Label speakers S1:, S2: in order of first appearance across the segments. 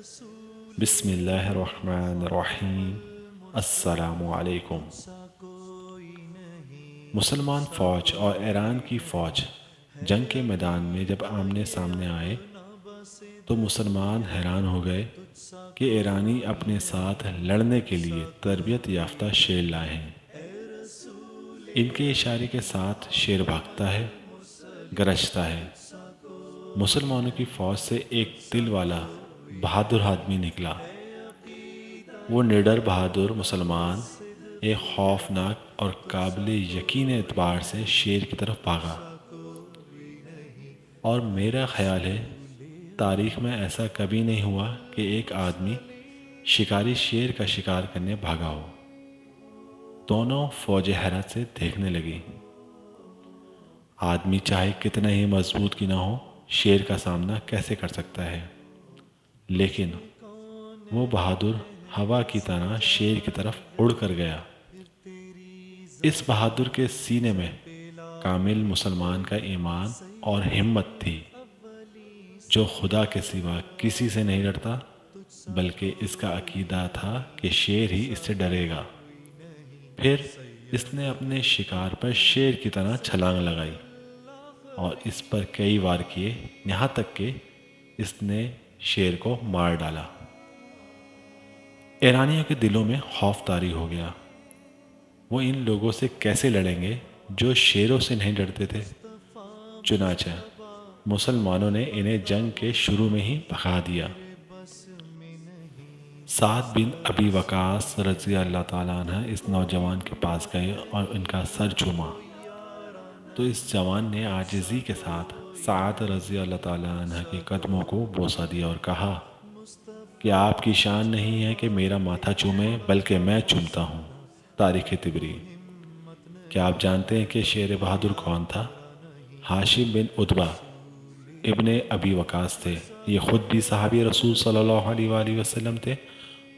S1: بسم اللہ الرحمن الرحیم۔ السلام علیکم۔ مسلمان فوج اور ایران کی فوج جنگ کے میدان میں جب آمنے سامنے آئے تو مسلمان حیران ہو گئے کہ ایرانی اپنے ساتھ لڑنے کے لیے تربیت یافتہ شیر لائے ہیں۔ ان کے اشارے کے ساتھ شیر بھاگتا ہے، گرجتا ہے۔ مسلمانوں کی فوج سے ایک دل والا بہادر آدمی نکلا۔ وہ نڈر بہادر مسلمان ایک خوفناک اور قابل یقین اعتبار سے شیر کی طرف بھاگا، اور میرا خیال ہے تاریخ میں ایسا کبھی نہیں ہوا کہ ایک آدمی شکاری شیر کا شکار کرنے بھاگا ہو۔ دونوں فوجیں حیرت سے دیکھنے لگی۔ آدمی چاہے کتنا ہی مضبوط کی نہ ہو، شیر کا سامنا کیسے کر سکتا ہے؟ لیکن وہ بہادر ہوا کی طرح شیر کی طرف اڑ کر گیا۔ اس بہادر کے سینے میں کامل مسلمان کا ایمان اور ہمت تھی، جو خدا کے سوا کسی سے نہیں ڈرتا، بلکہ اس کا عقیدہ تھا کہ شیر ہی اس سے ڈرے گا۔ پھر اس نے اپنے شکار پر شیر کی طرح چھلانگ لگائی اور اس پر کئی وار کیے، یہاں تک کہ اس نے شیر کو مار ڈالا۔ ایرانیوں کے دلوں میں خوف طاری ہو گیا۔ وہ ان لوگوں سے کیسے لڑیں گے جو شیروں سے نہیں ڈرتے تھے؟ چنانچہ مسلمانوں نے انہیں جنگ کے شروع میں ہی بھگا دیا۔ سعد بن ابی وقاص رضی اللہ تعالیٰ عنہ اس نوجوان کے پاس گئے اور ان کا سر چوما، تو اس جوان نے عاجزی کے ساتھ سعد رضی اللہ تعالیٰ عنہ کے قدموں کو بوسہ دیا اور کہا کہ آپ کی شان نہیں ہے کہ میرا ماتھا چومے، بلکہ میں چومتا ہوں۔ تاریخ طبری۔ کیا آپ جانتے ہیں کہ شیر بہادر کون تھا؟ ہاشم بن عتبہ ابن ابی وقاص تھے۔ یہ خود بھی صحابی رسول صلی اللہ علیہ وآلہ وسلم تھے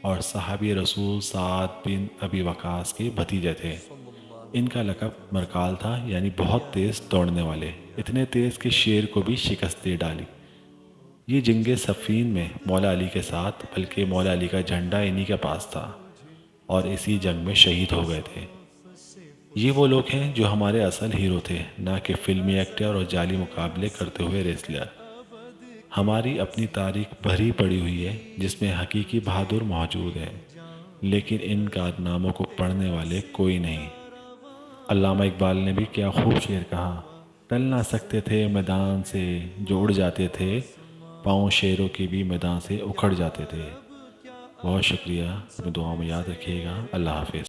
S1: اور صحابی رسول سعد بن ابی وقاص کے بھتیجے تھے۔ ان کا لقب مرکال تھا، یعنی بہت تیز دوڑنے والے، اتنے تیز کہ شیر کو بھی شکست دے ڈالی۔ یہ جنگ صفین میں مولا علی کے ساتھ، بلکہ مولا علی کا جھنڈا انہی کے پاس تھا، اور اسی جنگ میں شہید ہو گئے تھے۔ یہ وہ لوگ ہیں جو ہمارے اصل ہیرو تھے، نہ کہ فلمی ایکٹر اور جعلی مقابلے کرتے ہوئے ریسلر۔ ہماری اپنی تاریخ بھری پڑی ہوئی ہے جس میں حقیقی بہادر موجود ہیں، لیکن ان کارناموں کو پڑھنے والے کوئی نہیں۔ علامہ اقبال نے بھی کیا خوب شعر کہا، ٹل نہ سکتے تھے میدان سے جو اڑ جاتے تھے، پاؤں شیروں کے بھی میدان سے اکھڑ جاتے تھے۔ بہت شکریہ، اپنی دعاؤں میں یاد رکھیے گا۔ اللہ حافظ۔